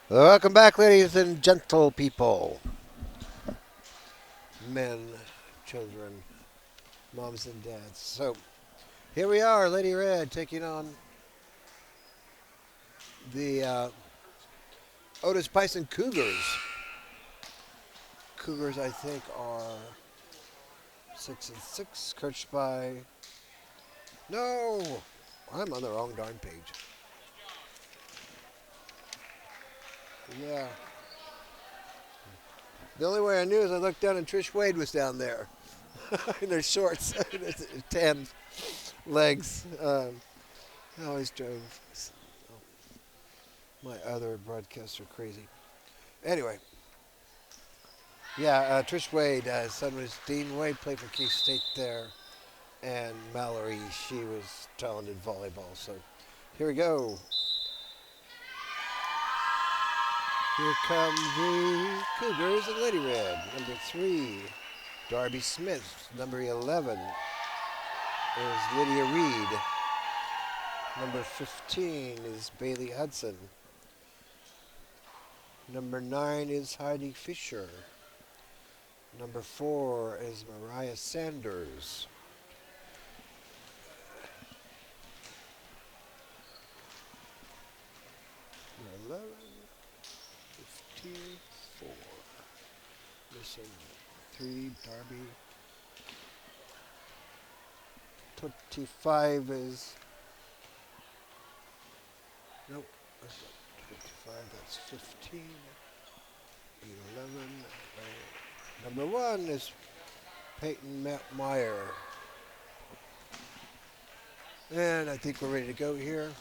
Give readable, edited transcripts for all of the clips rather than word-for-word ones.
Welcome back, ladies and gentle people, men, children, moms and dads. So here we are, Lady Red, taking on the Otis Bison Cougars. Cougars, I think, are 6-6, coached by. No, I'm on the wrong darn page. Yeah, the only way I knew is I looked down and Trish Wade was down there in their shorts, tan legs. I always drove my other broadcaster crazy. Anyway, yeah, Trish Wade, son was Dean Wade, played for K State there, and Mallory, she was talented volleyball. So here we go. Here come the Cougars and Lady Red. Number 3, Darby Smith. Number 11 is Lydia Reed. Number 15 is Bailey Hudson. Number 9 is Heidi Fisher. Number 4 is Mariah Sanders. Number 11, 15, 4. Missing 3, Darby. 25 is. Nope, that's not 25, that's 15. 11. Number 1 is Peyton Meyer. And I think we're ready to go here.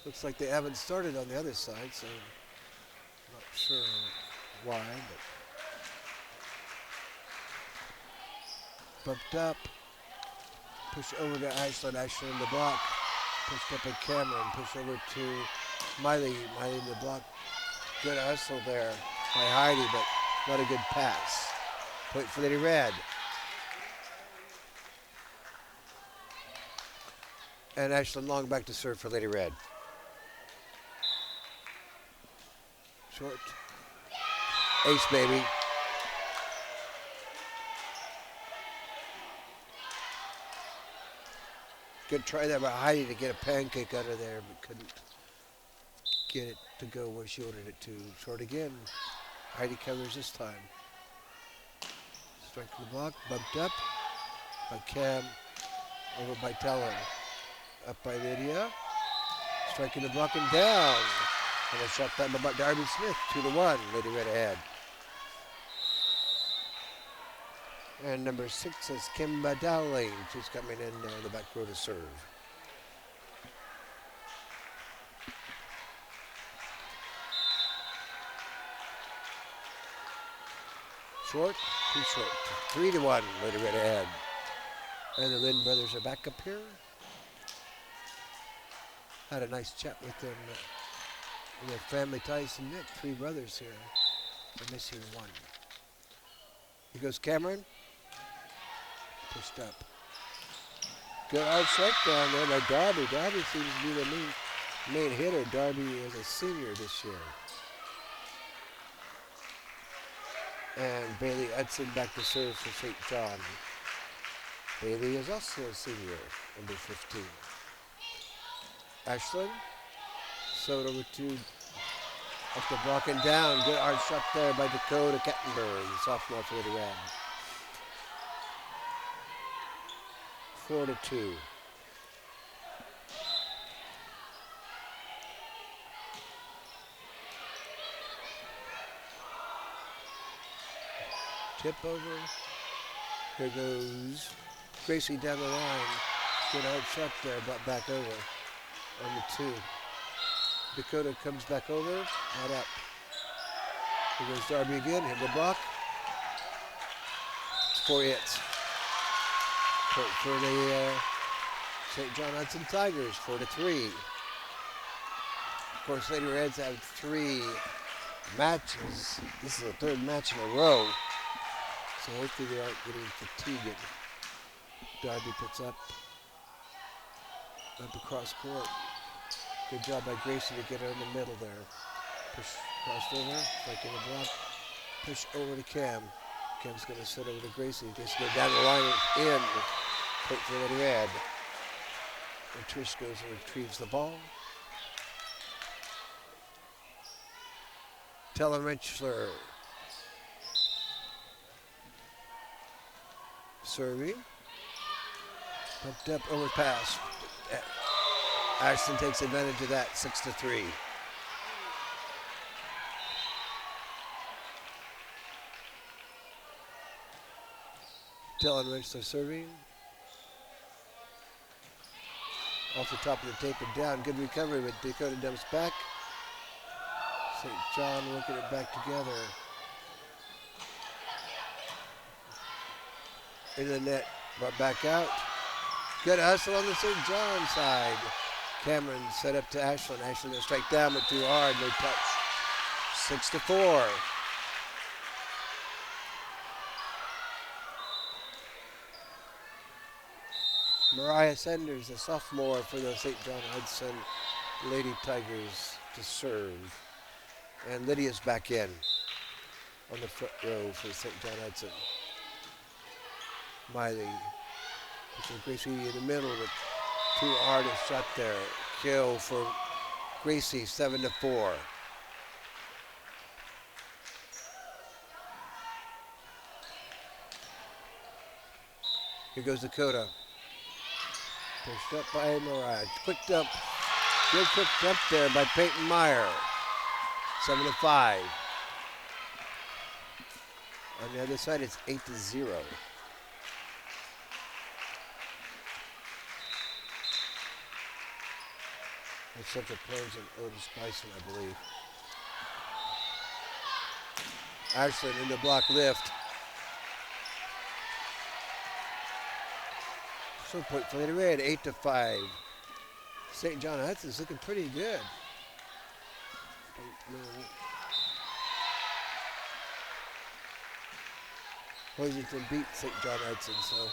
Looks like they haven't started on the other side, so I'm not sure why, but bumped up. Push over to Ashland. Ashland in the block. Pushed up at Cameron. Push over to Miley. Miley in the block. Good hustle there by Heidi, but not a good pass. Point for Lady Red. And Ashland long back to serve for Lady Red. Short. Ace, baby. Good try there by Heidi to get a pancake out of there, but couldn't get it to go where she ordered it to. Short again. Heidi covers this time. Strike the block. Bumped up by Cam. Over by Teller. Up by Lydia. Striking the block and down. And a shot time by Darby Smith. 2-1. Lady Red ahead. And number 6 is Kimba Dowling. She's coming in there in the back row to serve. Short, too short. 3-1. Lady Red ahead. And the Lynn brothers are back up here. Had a nice chat with them. Their family ties to knit. 3 brothers here. They're missing 1. Here goes Cameron. Pushed up. Good hard strike down there by Darby. Darby seems to be the main hitter. Darby is a senior this year. And Bailey Hudson back to serve for St. John. Bailey is also a senior, number 15. Ashland. So over to up the block and down. Good hard shot there by Dakota Kettenberg, sophomore for Lady Red. 4-2. Tip over. Here goes Gracie down the line. Good hard shot there, but back over on the 2. Dakota comes back over, not up. Here goes Darby again, hit the block. It's 4 hits. For the St. John Hudson Tigers, 4-3. Of course, Lady Reds have 3 matches. This is the 3rd match in a row. So hopefully they aren't getting fatigued. Darby puts up across court. Good job by Gracie to get her in the middle there. Push crossed over, like in the block. Push over to Cam. Cam's going to sit over to Gracie. Gracie go down the line and in. Point for Lady Red. And Trish goes and retrieves the ball. Tellenrichler. Serving. Pumped up, overpass. Ashton takes advantage of that, 6-3. Tellenrichler serving. Off the top of the tape and down. Good recovery, but Dakota dumps back. St. John working it back together. Into the net, brought back out. Good hustle on the St. John side. Cameron set up to Ashland. Ashland will strike down, but too hard, no touch. 6-4. Mariah Sanders, a sophomore for the St. John Hudson Lady Tigers to serve. And Lydia's back in on the front row for St. John Hudson. Miley. Gracie in the middle with too hard a shot there. Kill for Gracie, 7-4. Here goes Dakota. Pushed up by Mariah. Quick dump. Good quick dump there by Peyton Meyer. 7-5. On the other side, it's 8-0. That's Central Plains and Otis Bison, I believe. Ashland in the block lift. So point for Lady Red, 8-5. St. John Hudson's looking pretty good. Hosington beat St. John Hudson, so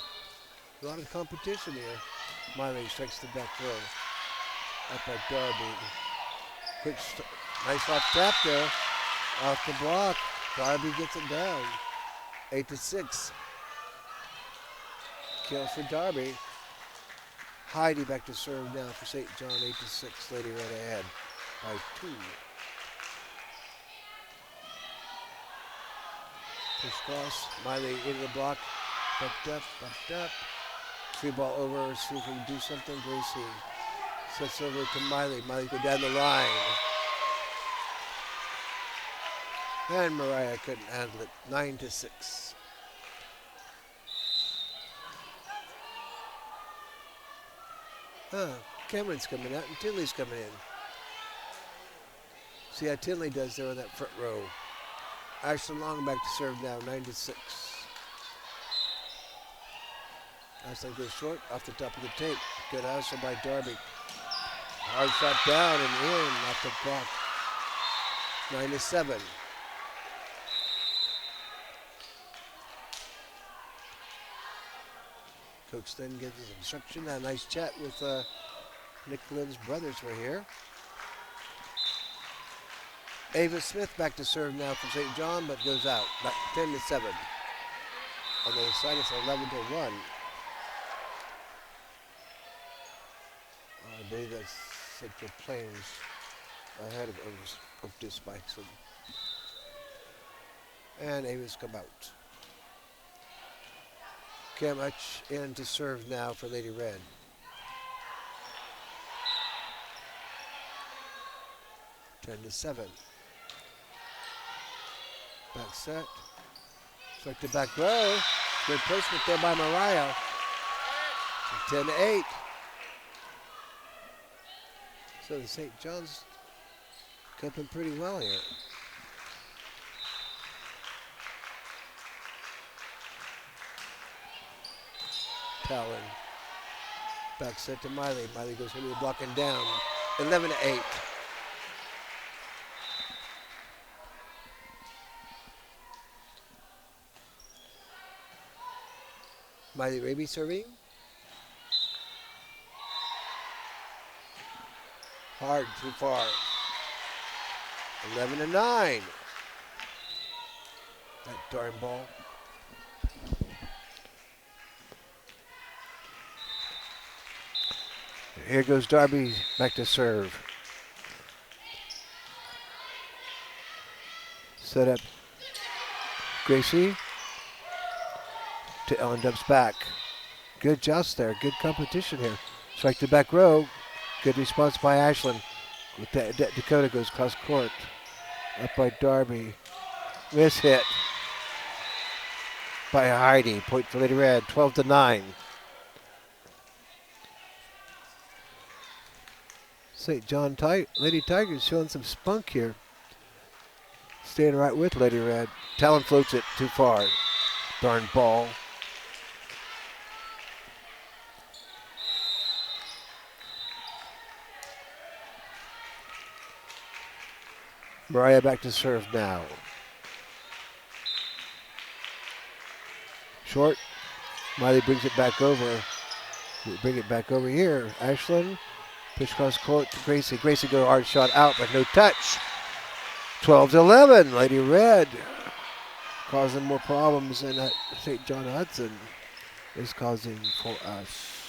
a lot of competition here. Miley strikes the back row. Up by Darby. Nice off tap there. Off the block. Darby gets it down. 8-6. Kill for Darby. Heidi back to serve now for St. John, 8-6. Lady Red ahead by 2. Push cross. Miley into the block. Bumped up. Free ball over. See if we can do something. Gracie sets over to Miley. Miley go down the line. And Mariah couldn't handle it. 9-6. Cameron's coming out and Tinley's coming in. See how Tinley does there on that front row. Ashland Long back to serve now, 9-6. Ashland goes short off the top of the tape. Good hustle by Darby. Hard shot down and in off the block. 9-7. Coach then gives his instruction. A nice chat with Nick Lynn's brothers were here. Ava Smith back to serve now for St. John, but goes out. 10-7. On the other side, it's 11-1. I believe that's Central Plains ahead of Otis Bison. And Ava's come out. Cam Hutch in to serve now for Lady Red. 10-7. Back set. Strike to back row. Good placement there by Mariah. 10-8. So the St. John's coping pretty well here. Talon. Back set to Miley. Miley goes into the block and down. 11-8. Miley Raby serving. Hard, too far. 11-9. That darn ball. Here goes Darby back to serve. Set up Gracie to Ellen Dubs back. Good joust there. Good competition here. Strike to back row. Good response by Ashland. With that, Dakota goes cross court. Up by Darby. Miss hit by Heidi. Point for Lady Red. 12-9. St. John Lady Tigers showing some spunk here. Staying right with Lady Red. Talon floats it too far. Darn ball. Mariah back to serve now. Short. Miley brings it back over. We bring it back over here. Ashland. Push cross court to Gracie. Gracie go hard shot out, but no touch. 12-11. Lady Red causing more problems than St. John Hudson is causing for us.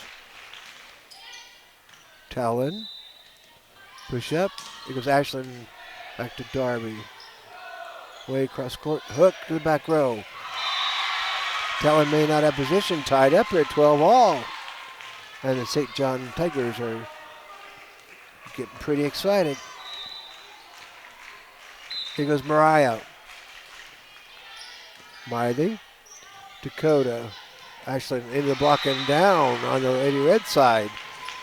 Talon. Push up. Here goes Ashland back to Darby. Way across court. Hook to the back row. Talon may not have position. Tied up here at 12 all. And the St. John Tigers are getting pretty excited. Here goes Mariah. Miley. Dakota. Ashland into the block and down on the Lady Red side.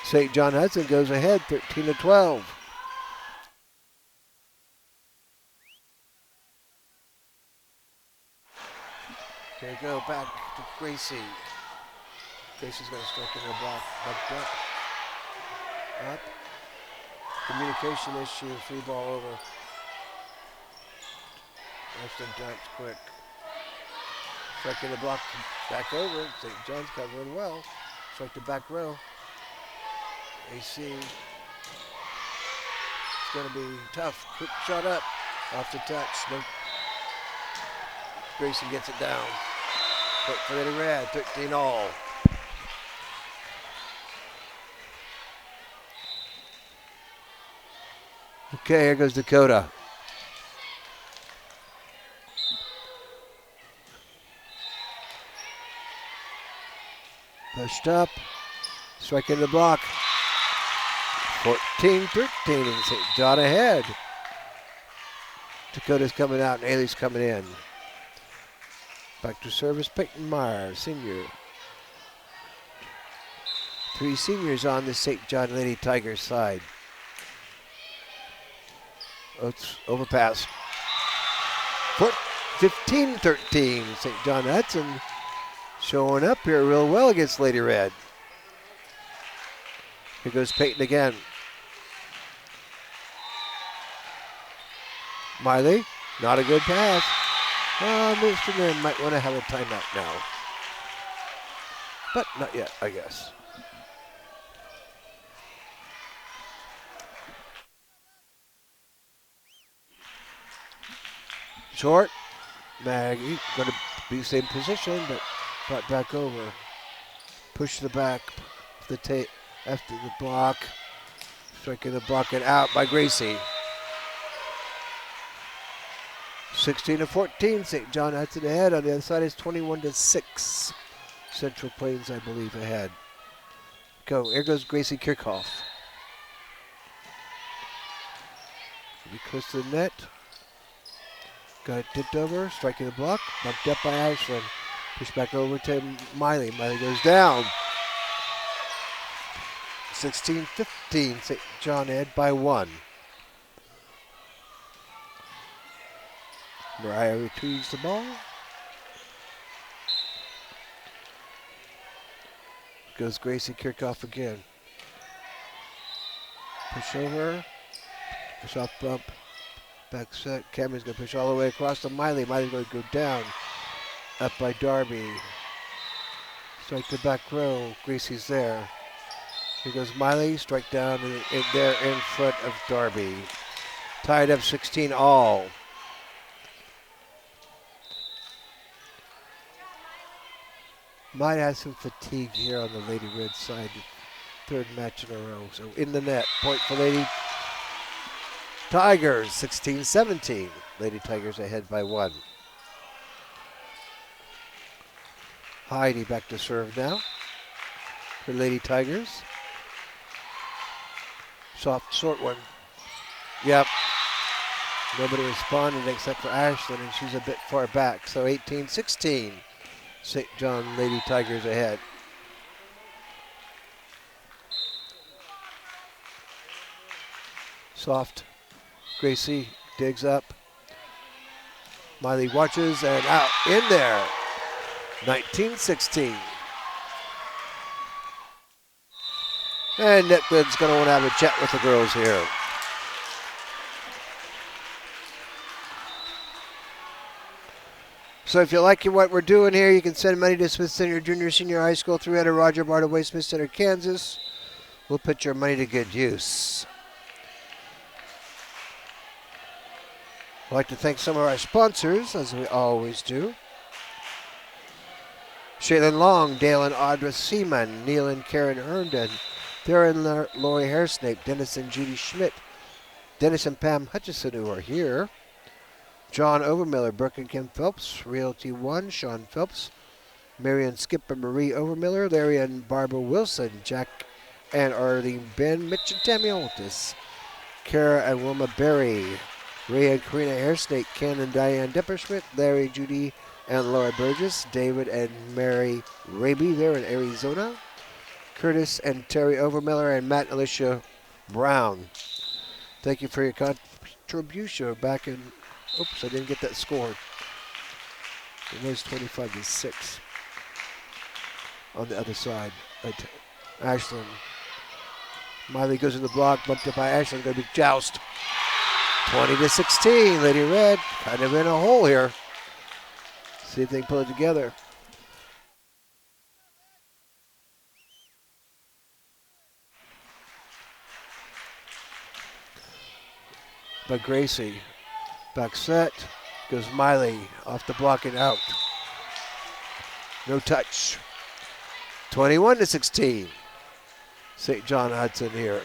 St. John Hudson goes ahead 13-12. Here we go back to Gracie. Gracie's going to strike in her block. Bumped up. Up. Communication issue. Free ball over. Ashton Dunce quick. Striking the block back over. St. John's covering well. Strike the back row. AC. It's going to be tough. Quick shot up. Off the touch. No. Gracie gets it down. Point for Lady Red. 13 all. Okay, here goes Dakota. Pushed up. Striking the block. 14-13 and St. John ahead. Dakota's coming out and Ailey's coming in. Back to service, Peyton Meyer, senior. 3 seniors on the St. John Lady Tigers side. It's overpass. 15-13. St. John Hudson showing up here real well against Lady Red. Here goes Peyton again. Miley, not a good pass. Mr. Lynn might want to have a timeout now. But not yet, I guess. Short. Maggie going to be the same position, but brought back over. Push the back. The tape after the block. Striking the block and out by Gracie. 16-14. St. John Hudson ahead. On the other side is 21-6. Central Plains, I believe, ahead. Go. Here goes Gracie Kirchhoff. Be close to the net. Got it tipped over, striking the block, bumped up by Ashland. Push back over to Miley. Miley goes down. 16-15, St. John ahead by 1. Mariah retrieves the ball. Goes Gracie Kirchhoff again. Push over, soft bump. Back set. Cameron's going to push all the way across to Miley. Miley's going to go down. Up by Darby. Strike the back row. Gracie's there. Here goes Miley, strike down there in front of Darby. Tied up 16 all. Might have some fatigue here on the Lady Red side. Third match in a row. So in the net, point for Lady Tigers, 16-17. Lady Tigers ahead by 1. Heidi back to serve now for Lady Tigers. Soft, short one. Yep. Nobody responded except for Ashlyn, and she's a bit far back. So 18-16. St. John Lady Tigers ahead. Soft. Gracie digs up. Miley watches and out in there. 19-16. And Netwood's going to want to have a chat with the girls here. So if you like what we're doing here, you can send money to Smith Center Junior Senior High School, 300 Roger Barta Way, Smith Center, Kansas. We'll put your money to good use. I'd like to thank some of our sponsors, as we always do. Shaylin Long, Dale and Audra Seaman, Neil and Karen Herndon, Theron Lori Hairsnape, Dennis and Judy Schmidt, Dennis and Pam Hutchison, who are here. John Overmiller, Burke and Kim Phelps, Realty One, Sean Phelps, Mary and Skip and Marie Overmiller, Larry and Barbara Wilson, Jack and Arlene Ben, Mitch and Tammy Altus, Kara and Wilma Berry, Ray and Karina Hairsnake, Ken and Diane Depperschmidt, Larry, Judy and Laura Burgess, David and Mary Raby there in Arizona, Curtis and Terry Overmiller, and Matt and Alicia Brown. Thank you for your contribution back in. Oops, I didn't get that score. It was 25-6 on the other side. Ashlyn. Miley goes in the block, bumped up by Ashlyn. Going to be joust. 20-16. Lady Red kind of in a hole here. See if they can pull it together. By Gracie. Back set. Goes Miley off the block and out. No touch. 21-16. St. John Hudson here.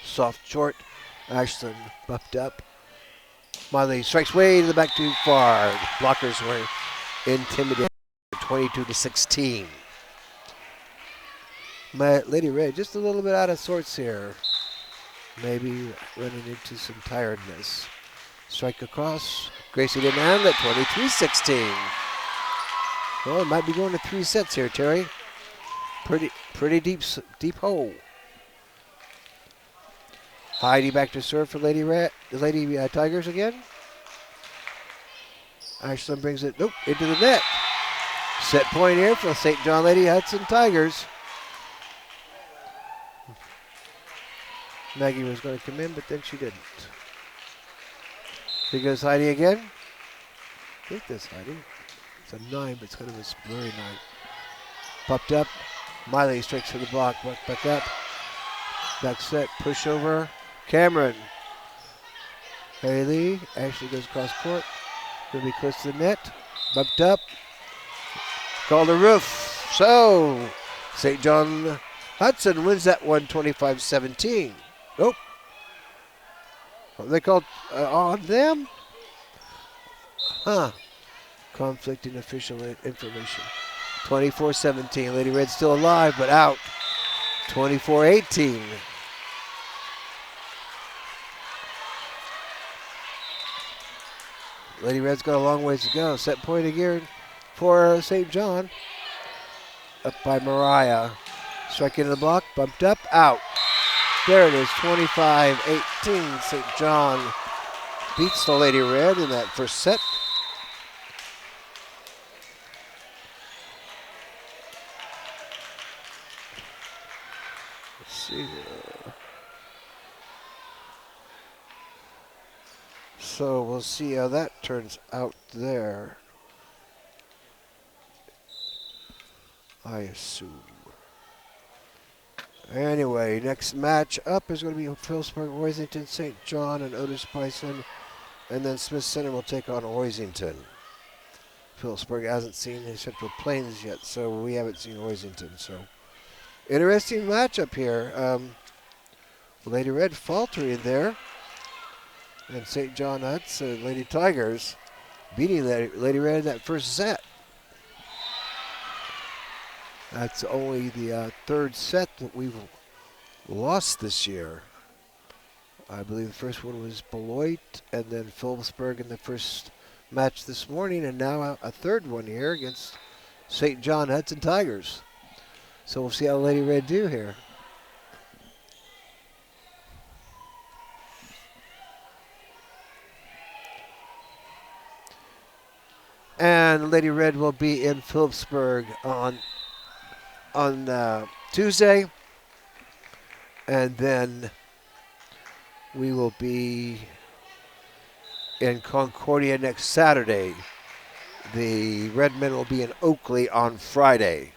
Soft short. Ashton bumped up. Miley strikes way to the back too far. Blockers were intimidated. 22-16. Lady Red just a little bit out of sorts here. Maybe running into some tiredness. Strike across. Gracie didn't have that. 23-16. Well, it might be going to 3 sets here, Terry. Pretty deep hole. Heidi back to serve for Lady Tigers again. Ashland brings it into the net. Set point here for St. John Lady Hudson Tigers. Maggie was going to come in, but then she didn't. Here goes Heidi again. I think that's Heidi. It's a 9, but it's kind of a blurry 9. Popped up. Miley strikes to the block. Back up. Back set. Push over. Cameron. Haley. Ashley goes across court. Going to be close to the net. Bumped up. Called a roof. So, St. John Hudson wins that one 25-17. Oh. What they called on them? Huh. Conflicting official information. 24-17. Lady Red still alive, but out. 24-18. Lady Red's got a long ways to go. Set point again for St. John. Up by Mariah. Strike into the block. Bumped up. Out. There it is. 25-18. St. John beats the Lady Red in that first set. Let's see here. So we'll see how that turns out there. I assume. Anyway, next match up is going to be Phillipsburg, Hosington, St. John, and Otis Bison. And then Smith Center will take on Hosington. Phillipsburg hasn't seen the Central Plains yet, so we haven't seen Hosington. So interesting matchup here. Lady Red faltering there. And St. John Hudson, Lady Tigers, beating Lady Red in that first set. That's only the third set that we've lost this year. I believe the first one was Beloit, and then Phillipsburg in the first match this morning, and now a third one here against St. John Hudson Tigers. So we'll see how Lady Red do here. And Lady Red will be in Phillipsburg on Tuesday, and then we will be in Concordia next Saturday. The Redmen will be in Oakley on Friday.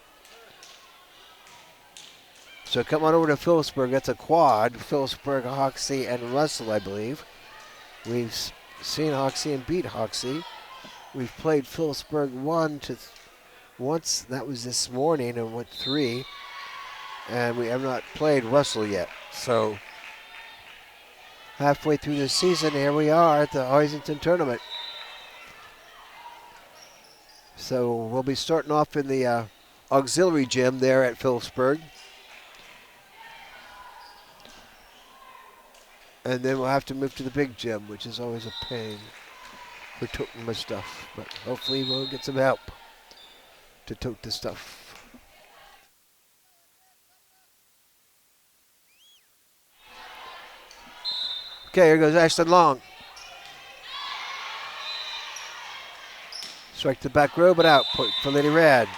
So come on over to Phillipsburg. That's a quad. Phillipsburg, Hoxie, and Russell, I believe. We've seen Hoxie and beat Hoxie. We've played Phillipsburg once. That was this morning and went 3. And we have not played Russell yet. So halfway through the season, here we are at the Hosington tournament. So we'll be starting off in the auxiliary gym there at Phillipsburg. And then we'll have to move to the big gym, which is always a pain for toting my stuff. But hopefully we'll get some help to tote the stuff. Okay, here goes Ashton Long. Strike the back row, but out. Point for Lady Red.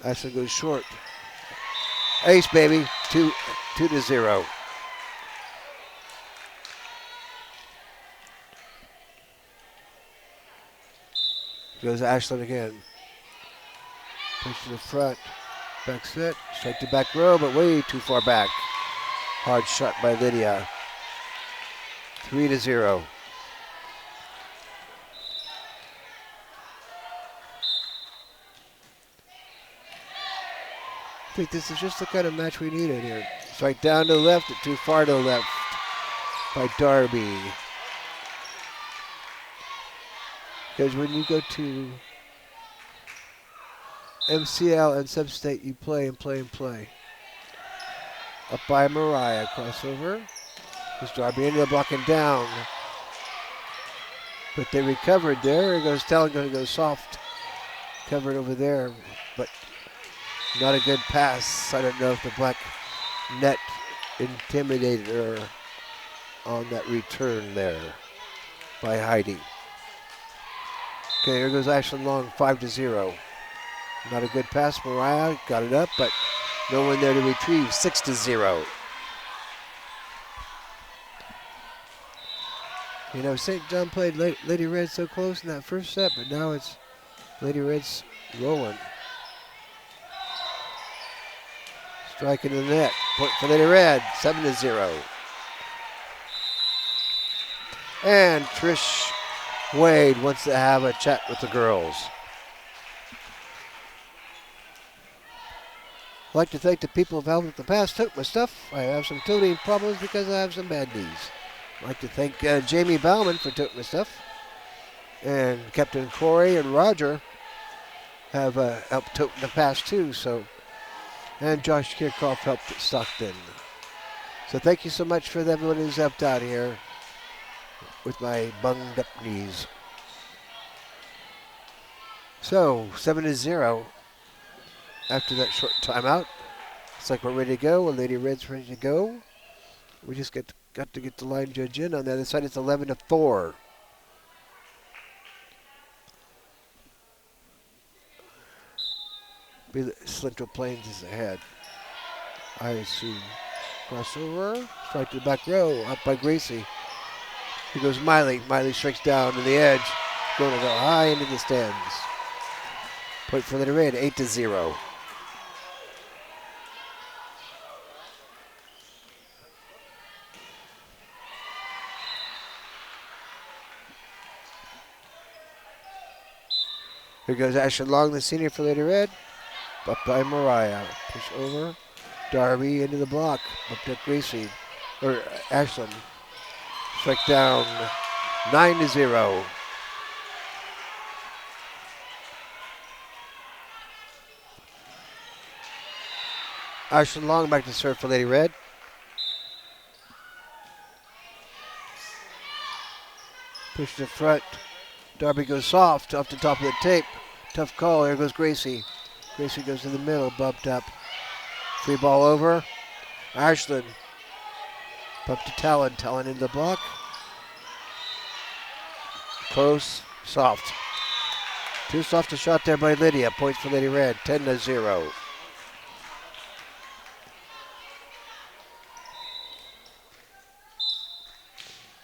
Ashton goes short. Ace, baby. 2-0. Goes Ashland again. Push to the front. Back set. Strike to back row, but way too far back. Hard shot by Lydia. 3-0. I think this is just the kind of match we needed here. Strike down to the left, too far to the left by Darby. Because when you go to MCL and Substate, you play and play and play. Up by Mariah, crossover. Because Darby ended up blocking down. But they recovered there. It goes Talon, going to go soft. Covered over there, but not a good pass. I don't know if the black net intimidated her on that return there by Heidi. Okay, here goes Ashland Long, 5-0. Not a good pass. Mariah got it up, but no one there to retrieve. 6-0. You know, St. John played Lady Red so close in that first set, but now it's Lady Red's rolling. Striking the net. Point for Lady Red. 7-0. And Trish Wade wants to have a chat with the girls. I'd like to thank the people who have helped in the past, took my stuff. I have some toting problems because I have some bad knees. I'd like to thank Jamie Bauman for toting my stuff. And Captain Corey and Roger have helped tote in the past too. So, and Josh Kirchhoff helped at Stockton. So thank you so much for everyone who's helped out here with my bunged up knees. So 7-0 after that short timeout. Looks like we're ready to go. And Lady Red's ready to go. We just got to get the line judge in. On the other side, it's 11-4. Central Plains is ahead. I assume. Crossover. Strike to the back row. Up by Gracie. Here goes Miley. Miley strikes down to the edge. Going to go high into the stands. Point for Lady Red, 8-0. Here goes Ashley Long, the senior for Lady Red. Up by Mariah. Push over. Darby into the block. Up to Gracie. Or Ashland. Strike down. 9-0. Ashland Long back to serve for Lady Red. Push to the front. Darby goes soft off the top of the tape. Tough call. Here goes Gracie. Gracie goes to the middle, bumped up. Free ball over. Ashland. Up to Talon. Talon into the block. Close. Soft. Too soft a shot there by Lydia. Points for Lady Red. 10-0.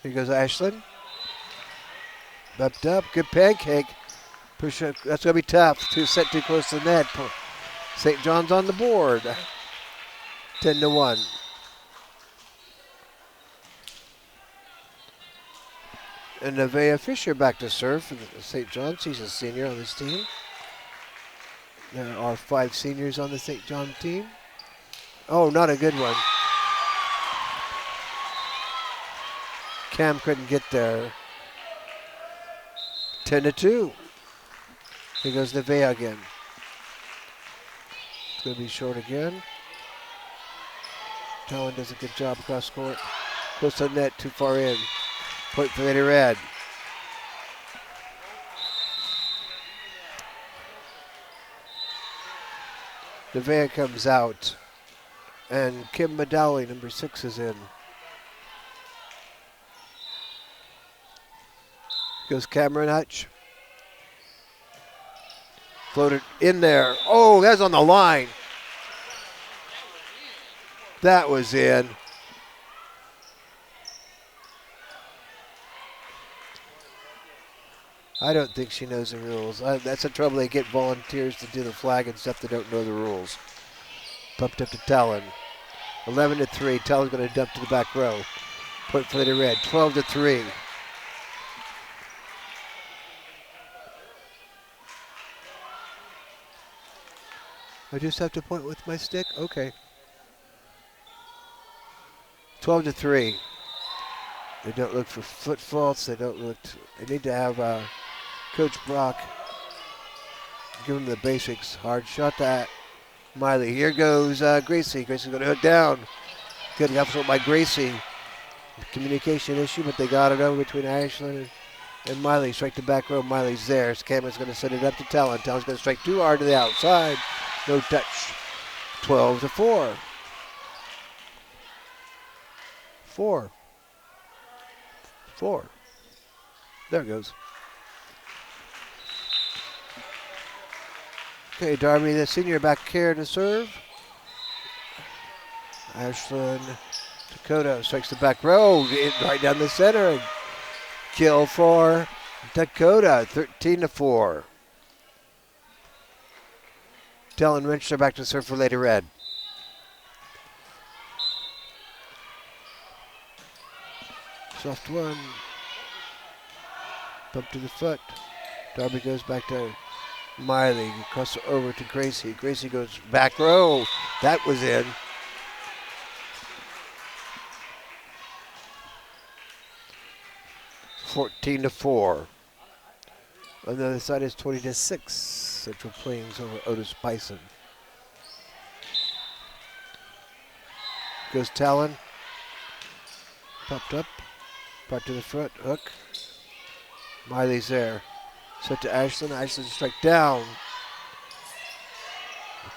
Here goes Ashland. Bumped up. Good pancake. Push up. That's going to be tough. Set too close to the net. St. John's on the board. 10-1. And Nevaeh Fisher back to serve for St. John's. She's a senior on this team. There are 5 seniors on the St. John team. Oh, not a good one. Cam couldn't get there. 10-2. Here goes Nevaeh again. It's going to be short again. Talon does a good job across court. Close to the net, too far in. Point for Lady Red. Nevaeh comes out. And Kim Madali, number 6, is in. Goes Cameron Hutch. Floated in there. Oh, that's on the line. That was in. I don't think she knows the rules. That's the trouble. They get volunteers to do the flag and stuff that don't know the rules. Pumped up to Talon. 11-3. Talon's going to dump to the back row. Point for Lady Red. 12-3. I just have to point with my stick? Okay. 12-3. They don't look for foot faults. They don't look. They need to have Coach Brock give them the basics. Hard shot to Miley. Here goes Gracie. Gracie's going to hook down. Good effort by Gracie. Communication issue, but they got it over between Ashland and Miley. Strike the back row. Miley's there. Cameron's going to send it up to Talon. Talon's going to strike too hard to the outside. No touch. 12-4. 4. There it goes. Okay, Darby, the senior, back here to serve. Ashland Dakota strikes the back row, right down the center. And kill for Dakota, 13-4. Talon Winchester back to serve for Lady Red. Soft one. Bump to the foot. Darby goes back to Miley. Cross over to Gracie. Gracie goes back row. That was in. (14-4). On the other side is 20-6. Central Plains over Otis Bison. Goes Talon. Popped up. Brought to the front. Hook. Miley's there. Set to Ashland. Ashland strike down.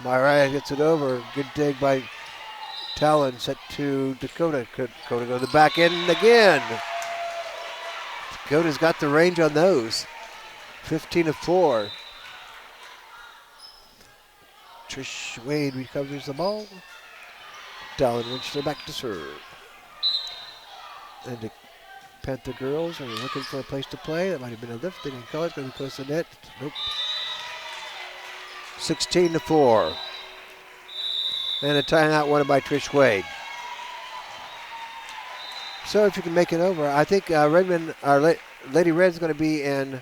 Mariah gets it over. Good dig by Talon. Set to Dakota. Dakota go to the back end again. Dakota's got the range on those. 15-4. Trish Wade recovers the ball. Dallin Winchester back to serve. And the Panther girls are looking for a place to play. That might have been a lift. They didn't call it. Going to be close to the net. Nope. 16-4. And a timeout won by Trish Wade. So if you can make it over, I think Redmond, Lady Red's going to be in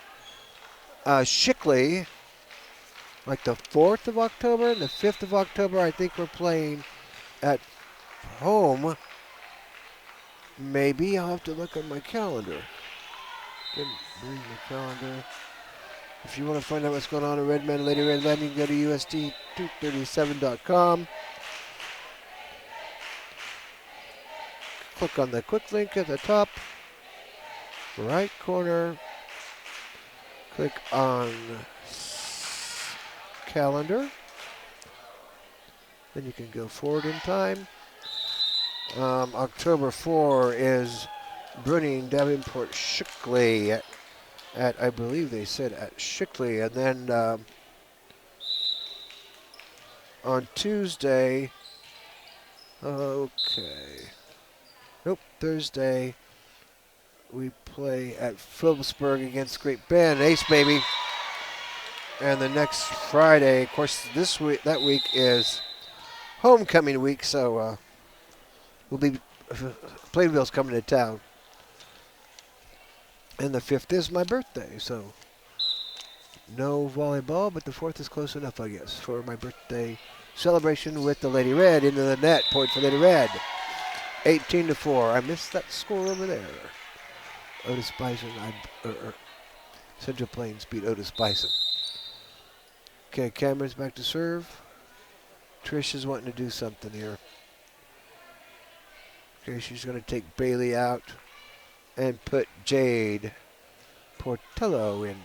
Shickley, like the 4th of October and the 5th of October. I think we're playing at home. Maybe I'll have to look on my calendar. Didn't bring the calendar. If you want to find out what's going on in Redmond, Lady Red Landing, go to USD237.com. Click on the quick link at the top, right corner. Click on calendar. Then you can go forward in time. October 4 is Bruning, Davenport, Shickley at I believe they said at Shickley. And then on Tuesday, Thursday, we play at Phillipsburg against Great Bend. Ace, baby. And the next Friday, of course, that week is homecoming week, so we'll be Plainville's coming to town. And the 5th is my birthday, so no volleyball, but the 4th is close enough, I guess, for my birthday celebration with the Lady Red into the net. Point for Lady Red. 18-4. I missed that score over there. Otis Bison, Central Plains beat Otis Bison. Okay, Cameron's back to serve. Trish is wanting to do something here. Okay, she's going to take Bailey out and put Jade Portello in.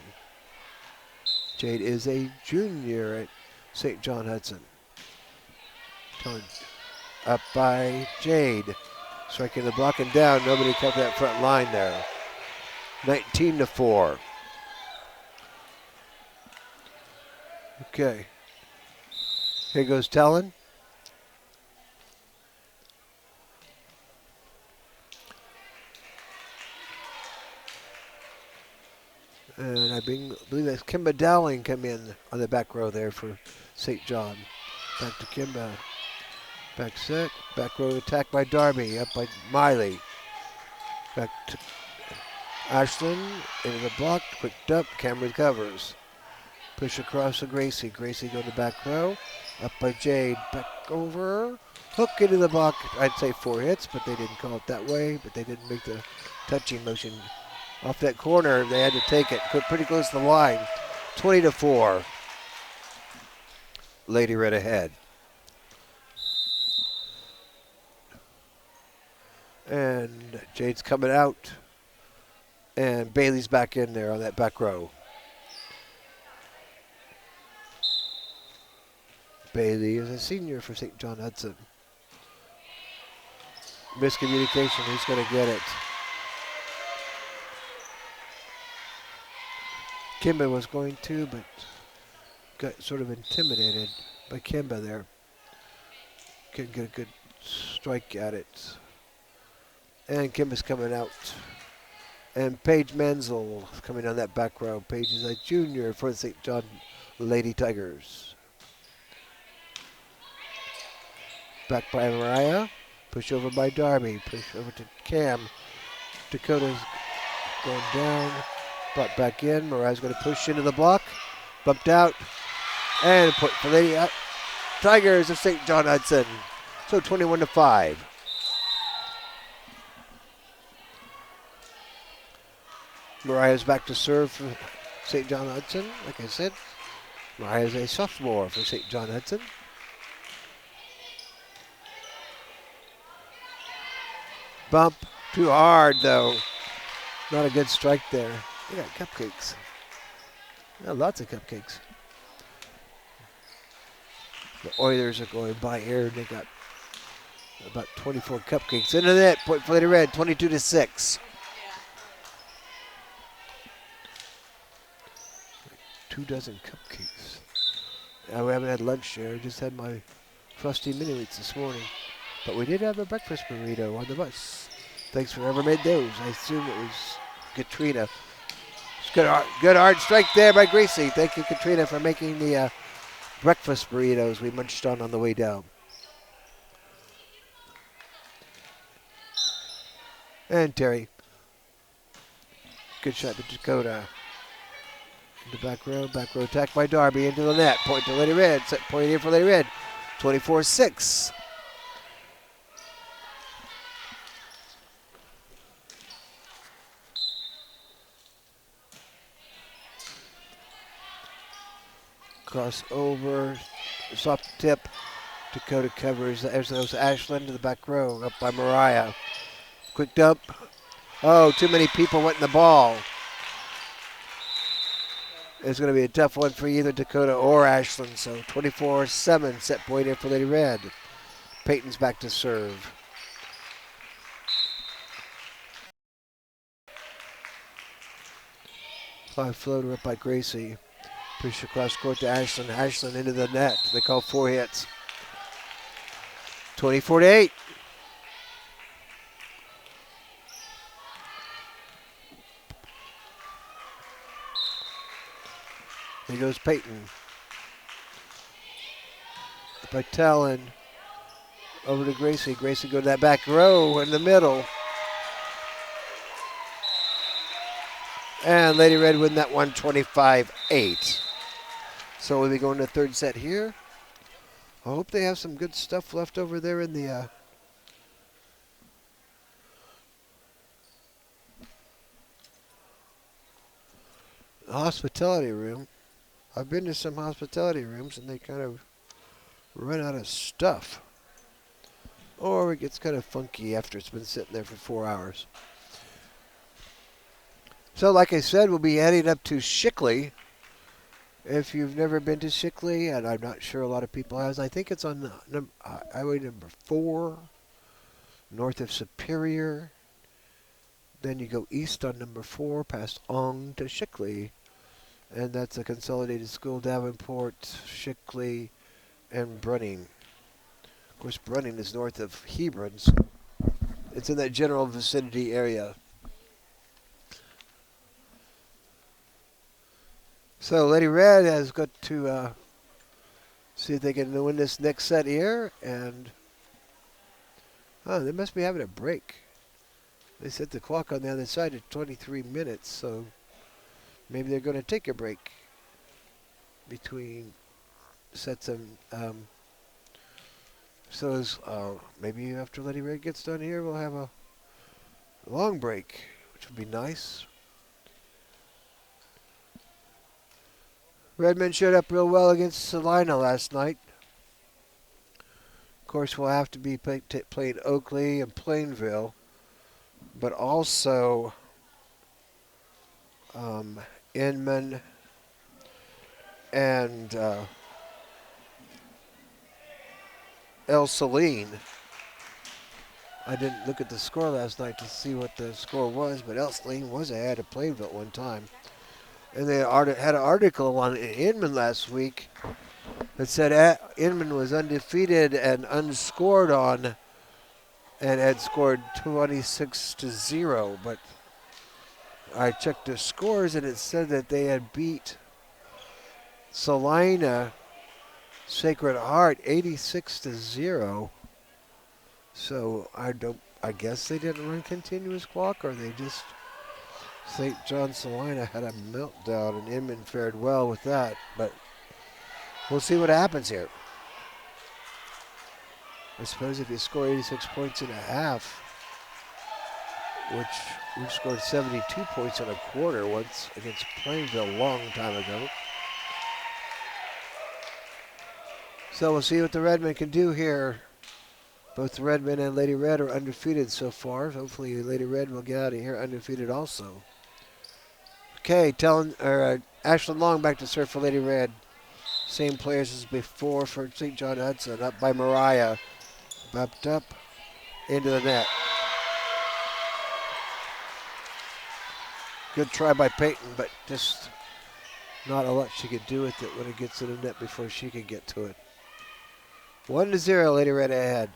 Jade is a junior at St. John Hudson. Up by Jade. Striking the block and down. Nobody kept that front line there. 19-4. Okay. Here goes Talon. And I believe that's Kimba Dowling come in on the back row there for St. John. Back to Kimba. Back set. Back row attack by Darby. Up by Miley. Back to Ashland. Into the block. Quicked up. Cameron covers. Push across to Gracie. Gracie going to back row. Up by Jade. Back over. Hook into the block. I'd say 4 hits, but they didn't call it that way. But they didn't make the touching motion. Off that corner, they had to take it. Pretty close to the line. 20-4. Lady Red ahead. And Jade's coming out. And Bailey's back in there on that back row. Bailey is a senior for St. John Hudson. Miscommunication, who's going to get it? Kimba was going to, but got sort of intimidated by Kimba there. Couldn't get a good strike at it. And Kimba's coming out. And Paige Menzel coming down that back row. Paige is a junior for the St. John Lady Tigers. Back by Mariah. Push over by Darby. Push over to Cam. Dakota's going down. Brought back in. Mariah's going to push into the block. Bumped out. And a point for Lady Tigers of St. John Hudson. So 21-5. Mariah's back to serve for St. John Hudson. Like I said, Mariah's a sophomore for St. John Hudson. Bump. Too hard, though. Not a good strike there. They got cupcakes. Lots of cupcakes. The Oilers are going by here, and they got about 24 cupcakes into that. Point for Lady Red, 22-6. 2 dozen cupcakes. We haven't had lunch there. Just had my frosty mini wheats this morning. But we did have a breakfast burrito on the bus. Thanks for whoever made those. I assume it was Katrina. It's good art strike there by Gracie. Thank you, Katrina, for making the breakfast burritos we munched on the way down. And Terry. Good shot to Dakota. The back row attack by Darby into the net. Point to Lady Red. Set point here for Lady Red. 24-6. Crossover, soft tip. Dakota covers. There's Ashland to the back row, up by Mariah. Quick dump. Oh, too many people went in the ball. It's going to be a tough one for either Dakota or Ashland. So 24-7 set point here for Lady Red. Peyton's back to serve. High floater up by Gracie. Push across court to Ashland. Ashland into the net. They call 4 hits. 24-8. Here goes Peyton. By Talon. Over to Gracie. Gracie go to that back row in the middle. And Lady Red win that one 25-8. So we'll be going to third set here. I hope they have some good stuff left over there in the hospitality room. I've been to some hospitality rooms and they kind of run out of stuff. Or it gets kind of funky after it's been sitting there for 4 hours. So like I said, we'll be heading up to Shickley. If you've never been to Shickley, and I'm not sure a lot of people have, I think it's on highway number 4, north of Superior. Then you go east on number 4, past Ong to Shickley. And that's a consolidated school, Davenport, Shickley, and Brunning. Of course, Brunning is north of Hebron. So it's in that general vicinity area. So Lady Red has got to see if they can win this next set here. And they must be having a break. They set the clock on the other side at 23 minutes. So maybe they're going to take a break between sets of. Maybe after Lady Red gets done here, we'll have a long break, which would be nice. Redmond showed up real well against Salina last night. Of course, we'll have to be playing Oakley and Plainville, but also Inman and El Saline. I didn't look at the score last night to see what the score was, but El Saline was ahead of Plainville at one time. And they had an article on Inman last week that said Inman was undefeated and unscored on and had scored 26-0. But I checked the scores and it said that they had beat Salina Sacred Heart 86-0. So I guess they didn't run continuous clock, or they just St. John Salina had a meltdown and Inman fared well with that, but we'll see what happens here. I suppose if you score 86 points in a half, which we scored 72 points in a quarter once against Plainville a long time ago. So we'll see what the Redmen can do here. Both the Redmen and Lady Red are undefeated so far. Hopefully Lady Red will get out of here undefeated also. Okay, Ashland Long back to serve for Lady Red. Same players as before for St. John Hudson. Up by Mariah. Bumped up into the net. Good try by Peyton, but just Not a lot she could do with it when it gets to the net before she could get to it. 1-0, Lady Red ahead.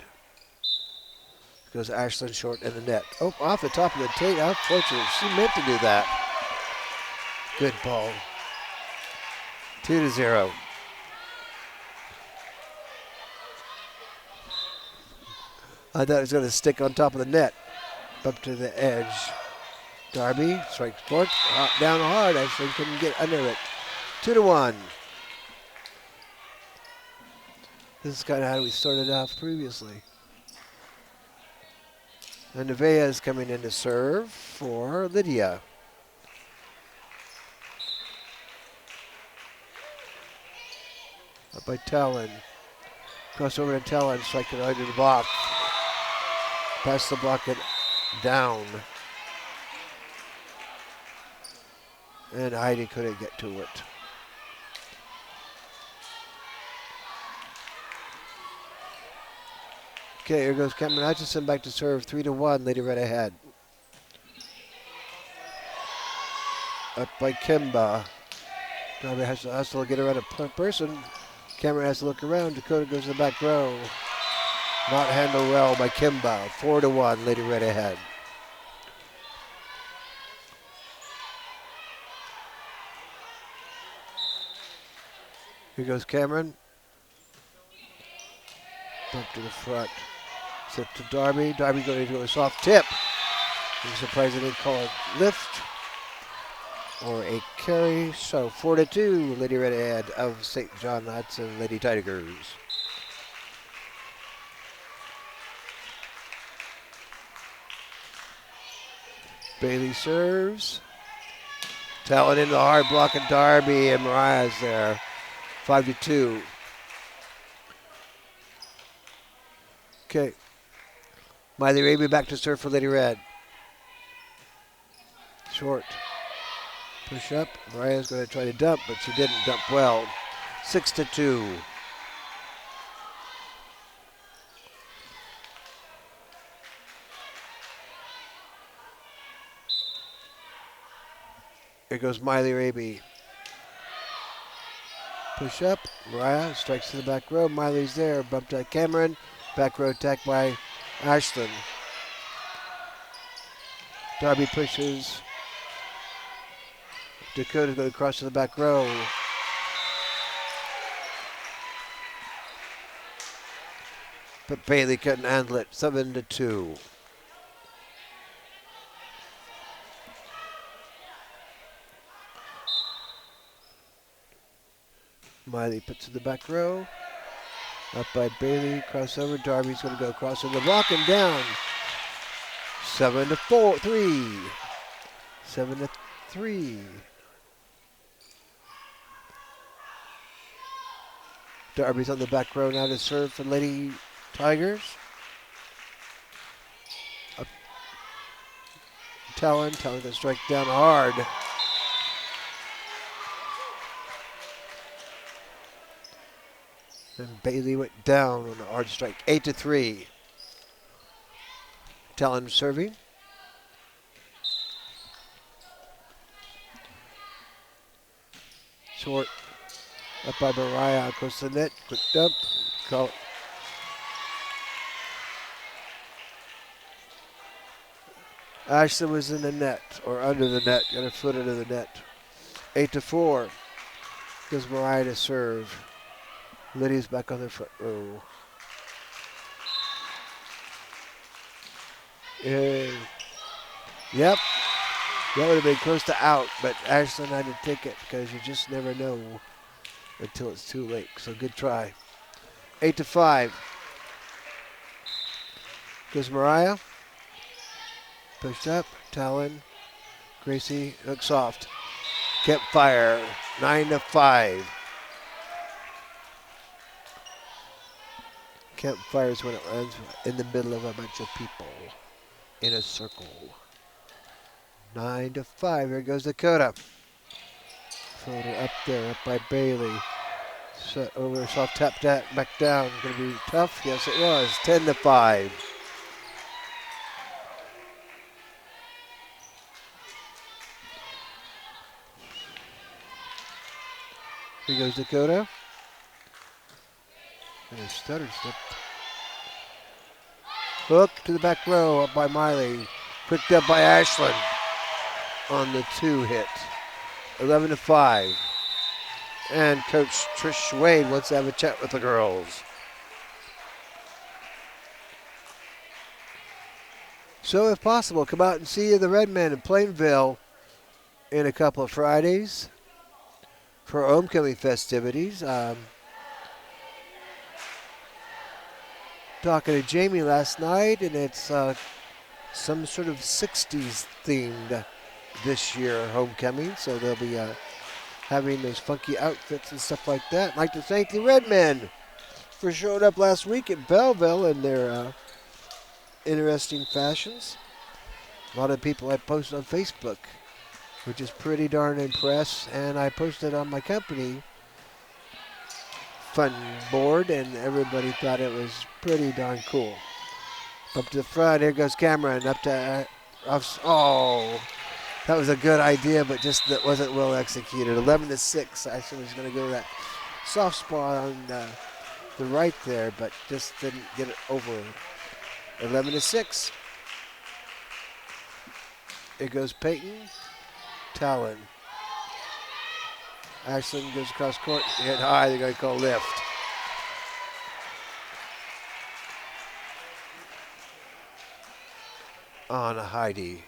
Goes Ashland short in the net. Oh, off the top of the tape. Unfortunately, she meant to do that. Good ball. 2-0. I thought it was going to stick on top of the net. Up to the edge. Darby strikes fork. Down hard. Ashland couldn't get under it. 2-1. This is kind of how we started off previously. And Nevaeh is coming in to serve for Lydia. Up by Talon. Cross over to Talon, strike it under the block. Past the block and down. And Heidi couldn't get to it. Okay, here goes Cameron Hutchinson back to serve. 3-1, Lady Red ahead. Up by Kimba. Darby has to hustle to get around a person. Cameron has to look around. Dakota goes to the back row. Not handled well by Kimba. 4-1, Lady Red ahead. Here goes Cameron. Bump to the front. Set to Darby. Darby going to do a soft tip. I'm surprised they didn't call it lift or a carry. So 4-2, Lady Red ahead of St. John Hudson Lady Tigers. Bailey serves. Talon in the hard block of Darby, and Mariah's there. 5-2. Okay. Miley Raby back to serve for Lady Red. Short. Push up. Mariah's going to try to dump, but she didn't dump well. 6-2. Here goes Miley Raby. Push up. Mariah strikes to the back row. Miley's there. Bumped by Cameron. Back row attack by Ashland. Darby pushes. Dakota's going to cross to the back row. But Bailey couldn't handle it. 7-2. Miley puts in the back row. Up by Bailey. Crossover. Darby's going to go across the block and down. 7-3. 7-3. Darby's on the back row now to serve for Lady Tigers. Up. Talon going to strike down hard. And Bailey went down on a hard strike. 8-3. Talon serving. Short. Up by Mariah. Across the net. Quick dump. Call. Ashton was in the net, or under the net. Got a foot into the net. 8-4. Gives Mariah to serve. Lydia's back on the front row. Yep. That would have been close to out, but Ashland had to take it because you just never know until it's too late. So good try. 8-5. Goes Mariah. Pushed up. Talon. Gracie looks soft. Kept fire. 9-5. Campfires when it runs in the middle of a bunch of people in a circle. 9-5. Here goes Dakota. Floater up there, up by Bailey. Set over, soft tap that back down. Going to be tough. Yes, it was. 10-5. Here goes Dakota. And a stutter step. Hook to the back row up by Miley. Picked up by Ashland on the 2 hit. 11-5. And Coach Trish Wade wants to have a chat with the girls. So if possible, come out and see the Redmen in Plainville in a couple of Fridays for homecoming festivities. Talking to Jamie last night, and it's some sort of 60s themed this year homecoming, so they'll be having those funky outfits and stuff like that. I'd like to thank the Redmen for showing up last week at Belleville in their interesting fashions. A lot of people I posted on Facebook, which is pretty darn impressed, and I posted on my company fun board, and everybody thought it was pretty darn cool. Up to the front, here goes Cameron, up to, oh, that was a good idea, but just that wasn't well executed. 11-6, I actually was going to go to that soft spot on the right there, but just didn't get it over. 11-6. Here goes Peyton, Talon. Ashland goes across court, hit high, they're going to call lift. On Heidi.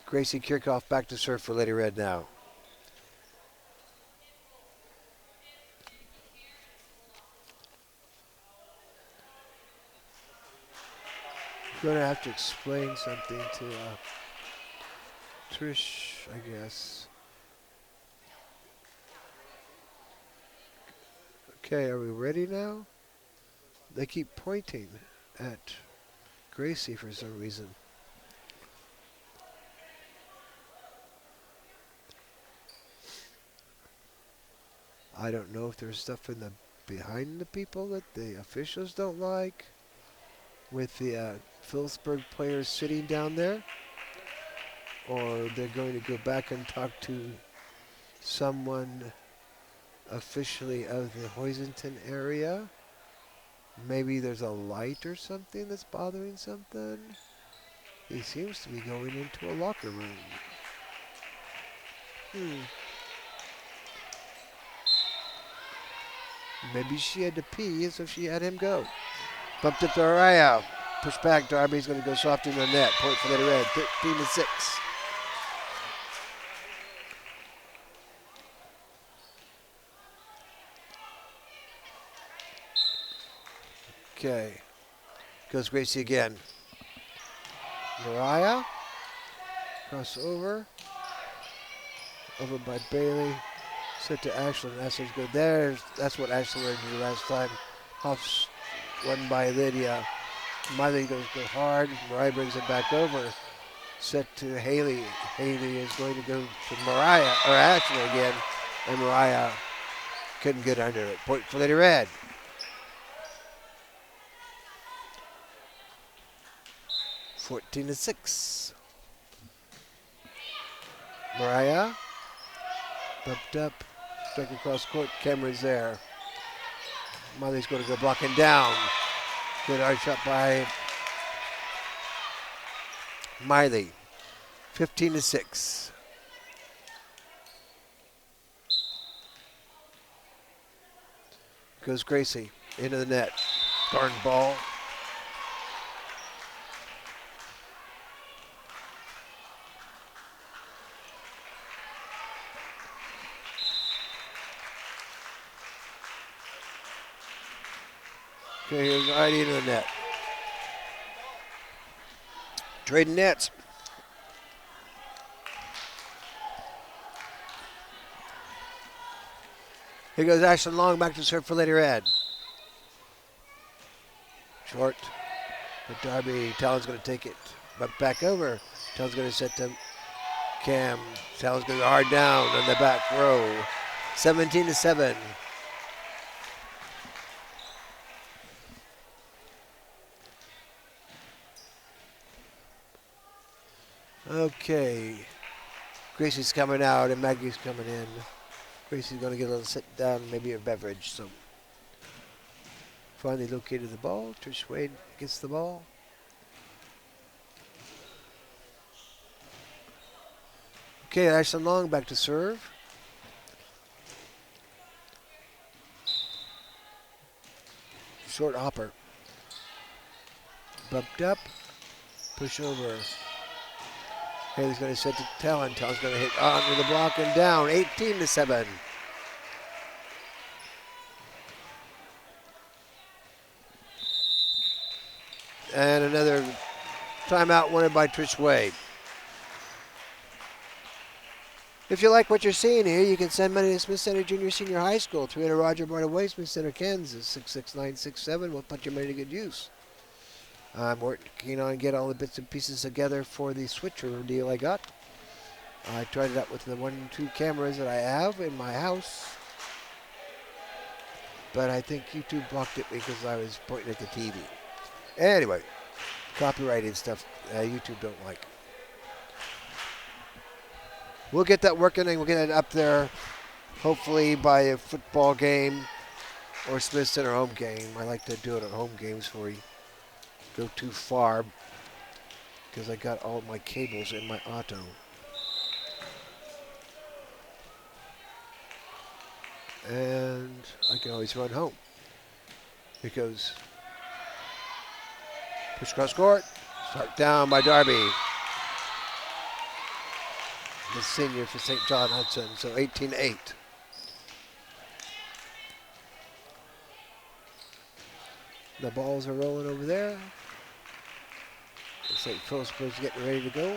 Gracie Kirchhoff back to serve for Lady Red now. I'm going to have to explain something to Trish, I guess. Okay, are we ready now? They keep pointing at Gracie for some reason. I don't know if there's stuff in the behind the people that the officials don't like, with the Phillipsburg players sitting down there, or they're going to go back and talk to someone officially of the Hosington area. Maybe there's a light or something that's bothering something. He seems to be going into a locker room. Maybe she had to pee, so she had him go. Bumped up to Araya. Push back. Darby's going to go soft in the net. Point for the Red. 13-6. Okay. Goes Gracie again. Mariah. Cross over. Over by Bailey. Set to Ashland. Ashland's good there. That's what Ashland learned to do last time. Hoff's won by Lydia. Miley goes go hard. Mariah brings it back over. Set to Haley. Haley is going to go to Mariah, or Ashland again. And Mariah couldn't get under it. Point for Lady Red. (14-6). Mariah. Bumped up. Strike across court. Cameron's there. Miley's going to go blocking down. Good hard shot by Miley. 15-6. Goes Gracie into the net. Darn ball. Okay, here's Heidi into the net. Trading nets. Here goes Ashland Long back to serve for Lady Red. Short. But Darby, Talon's going to take it. But back over. Talon's going to set to Cam. Talon's going to go hard down on the back row. 17-7. Okay. Gracie's coming out and Maggie's coming in. Gracie's going to get a little sit down, maybe a beverage. So finally located the ball. Trish Wade gets the ball. Okay, Ashlyn Long back to serve. Short hopper. Bumped up. Push over. Haley's going to set to Talon. Talon's going to hit onto the block and down. 18-7. And another timeout wanted by Trish Wade. If you like what you're seeing here, you can send money to Smith Center Junior Senior High School, 300 Roger Boyd Way, Smith Center, Kansas, 66967. We'll put your money to good use. I'm working on get all the bits and pieces together for the switcher deal I got. I tried it out with the 1-2 cameras that I have in my house. But I think YouTube blocked it because I was pointing at the TV. Anyway, copyrighted stuff YouTube don't like. We'll get that working and we'll get it up there hopefully by a football game or Smith Center home game. I like to do it at home games before we go too far because I got all my cables in my auto. And I can always run home. Here goes push cross court. Start down by Darby. The senior for St. John Hudson, so 18-8. The balls are rolling over there. St. Philipsburg's getting ready to go.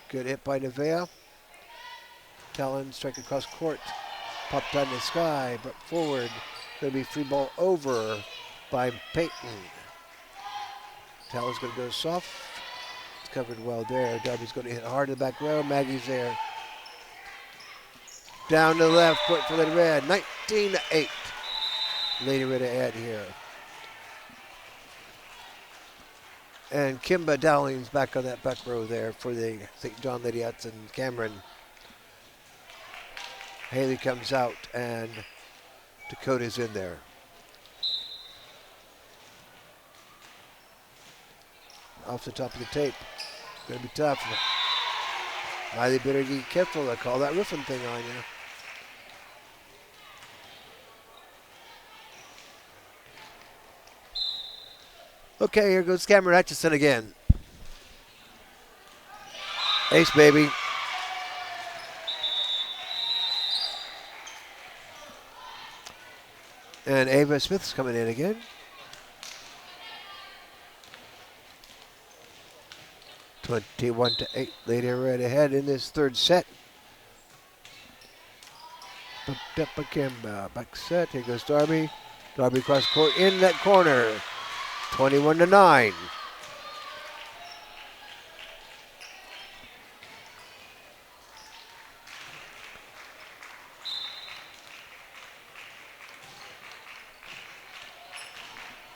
Good hit by Nevaeh. Talon strike across court. Popped out in the sky, but forward. Going to be free ball over by Peyton. Talon's going to go soft. It's covered well there. Darby's going to hit hard in the back row. Maggie's there. Down to the left, point for Lady Red. 19-8. Lady Red ahead here. And Kimba Dowling's back on that back row there for the St. John Lady Hudson. Cameron. Haley comes out and Dakota's in there. Off the top of the tape. Gonna be tough. Miley better be careful. I call that roofing thing on you. Okay, here goes Cameron Hutchison again. Ace, baby. And Ava Smith's coming in again. (21-8). Lady Red ahead in this third set. Bumped up by Kimba. Back set. Here goes Darby. Darby across court in that corner. 21-9.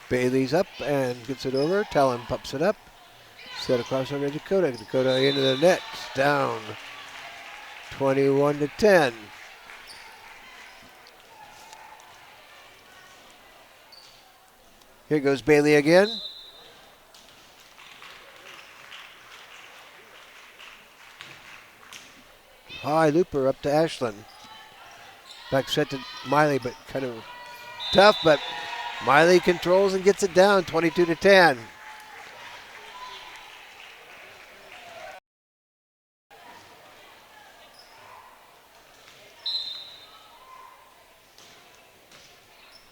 Bailey's up and gets it over. Talon pops it up. Set across over to Dakota. Dakota into the net. Down 21-10. Here goes Bailey again. High looper up to Ashlyn. Back set to Miley, but kind of tough, but Miley controls and gets it down 22-10.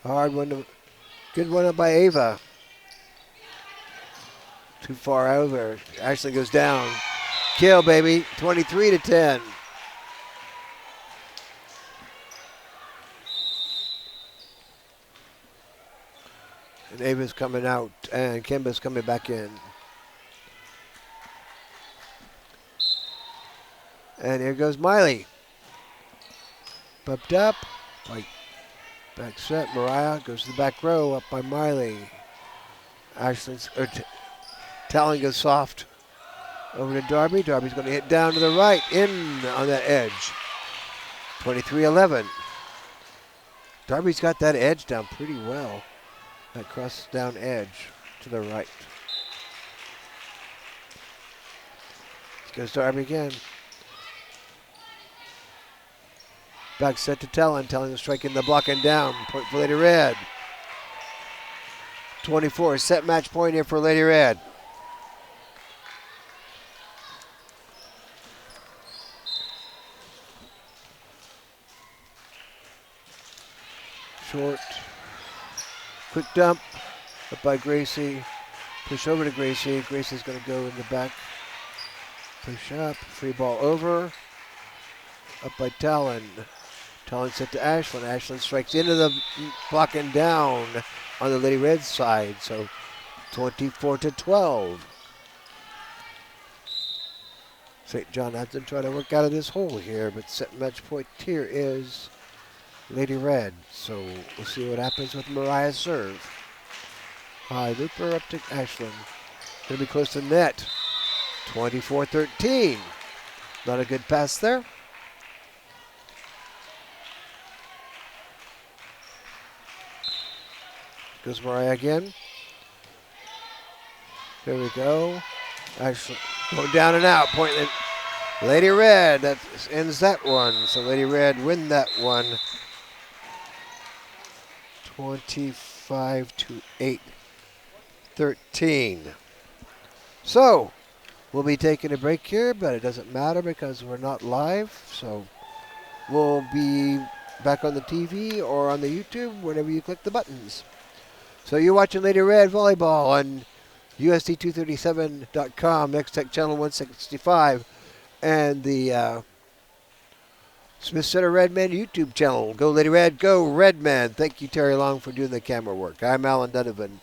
Hard one, good one up by Ava. Too far over. Ashley goes down. Kill, baby. 23-10. And Ava's coming out, and Kimba's coming back in. And here goes Miley. Bumped up. Back set. Mariah goes to the back row, up by Miley. Ashlyn's, Talon goes soft. Over to Darby. Darby's going to hit down to the right, in on that edge. 23-11. Darby's got that edge down pretty well. That cross down edge to the right. Goes Darby again. Back set to Talon. Talon striking the block and down. Point for Lady Red. 24. Set match point here for Lady Red. Short. Quick dump. Up by Gracie. Push over to Gracie. Gracie's going to go in the back. Push up. Free ball over. Up by Talon. Talon set to Ashlyn. Ashlyn strikes into the block and down on the Lady Red side. So 24-12. St. John Hudson trying to work out of this hole here, but set match point here is Lady Red. So we'll see what happens with Mariah's serve. High looper up to Ashlyn. Going to be close to net. 24-13. Not a good pass there. Goes Mariah again. There we go. Ashlyn going down and out. Point at Lady Red. That ends that one. So Lady Red win that one. 25-8. 13. So we'll be taking a break here, but it doesn't matter because we're not live. So we'll be back on the TV or on the YouTube whenever you click the buttons. So you're watching Lady Red Volleyball on USD237.com, Next Tech Channel 165, and the Smith Center Redman YouTube channel. Go Lady Red, go Redman. Thank you, Terry Long, for doing the camera work. I'm Alan Donovan.